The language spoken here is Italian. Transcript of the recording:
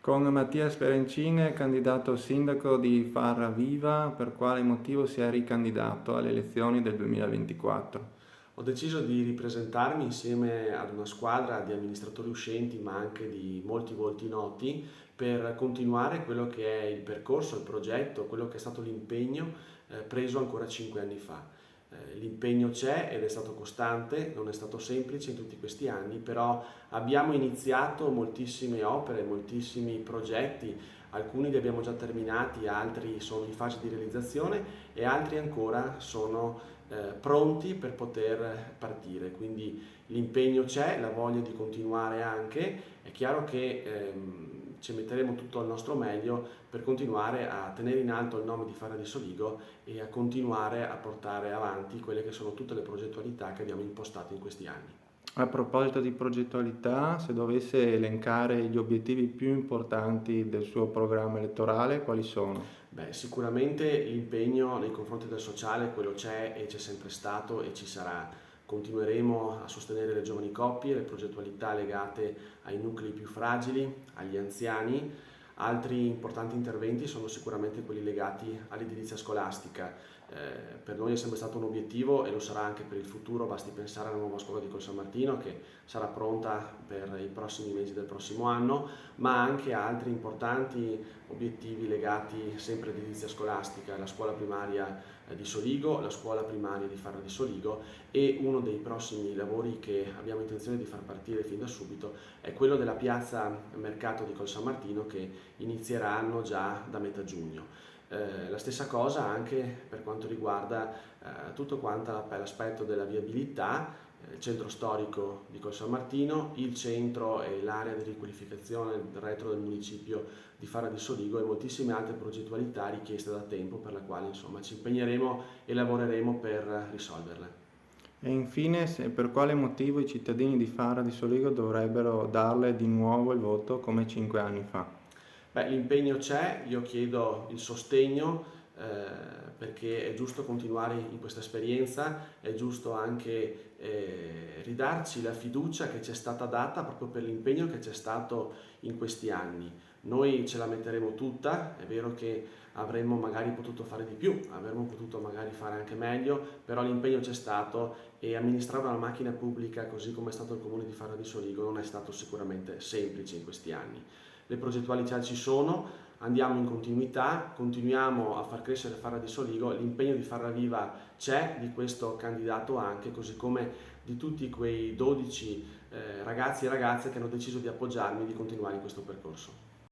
Con Mattia Sperencine, candidato sindaco di Farra Viva, per quale motivo si è ricandidato alle elezioni del 2024? Ho deciso di ripresentarmi insieme ad una squadra di amministratori uscenti, ma anche di molti volti noti, per continuare quello che è il percorso, il progetto, quello che è stato l'impegno preso ancora 5 anni fa. L'impegno c'è ed è stato costante, non è stato semplice in tutti questi anni, però abbiamo iniziato moltissime opere, moltissimi progetti, alcuni li abbiamo già terminati, altri sono in fase di realizzazione e altri ancora sono pronti per poter partire. Quindi l'impegno c'è, la voglia di continuare anche, è chiaro che ci metteremo tutto al nostro meglio per continuare a tenere in alto il nome di Farra di Soligo e a continuare a portare avanti quelle che sono tutte le progettualità che abbiamo impostato in questi anni. A proposito di progettualità, se dovesse elencare gli obiettivi più importanti del suo programma elettorale, quali sono? Beh, sicuramente l'impegno nei confronti del sociale, quello c'è e c'è sempre stato e ci sarà. Continueremo a sostenere le giovani coppie, le progettualità legate ai nuclei più fragili, agli anziani. Altri importanti interventi sono sicuramente quelli legati all'edilizia scolastica. Per noi è sempre stato un obiettivo e lo sarà anche per il futuro, basti pensare alla nuova scuola di Col San Martino che sarà pronta per i prossimi mesi del prossimo anno, ma anche a altri importanti obiettivi legati sempre all'edilizia scolastica, la scuola primaria di Soligo, la scuola primaria di Farra di Soligo e uno dei prossimi lavori che abbiamo intenzione di far partire fin da subito è quello della piazza mercato di Col San Martino che inizieranno già da metà giugno. La stessa cosa anche per quanto riguarda tutto quanto l'aspetto della viabilità, il centro storico di Col San Martino, il centro e l'area di riqualificazione del retro del municipio di Farra di Soligo e moltissime altre progettualità richieste da tempo per la quale insomma ci impegneremo e lavoreremo per risolverle. E infine, per quale motivo i cittadini di Farra di Soligo dovrebbero darle di nuovo il voto come 5 anni fa? Beh, l'impegno c'è, io chiedo il sostegno perché è giusto continuare in questa esperienza, è giusto anche ridarci la fiducia che ci è stata data proprio per l'impegno che c'è stato in questi anni. Noi ce la metteremo tutta, è vero che avremmo magari potuto fare di più, avremmo potuto magari fare anche meglio, però l'impegno c'è stato e amministrare una macchina pubblica così come è stato il comune di Farra di Soligo non è stato sicuramente semplice in questi anni. Le progettualità ci sono, andiamo in continuità, continuiamo a far crescere Farra di Soligo, l'impegno di Farra Viva c'è, di questo candidato anche, così come di tutti quei 12 ragazzi e ragazze che hanno deciso di appoggiarmi e di continuare in questo percorso.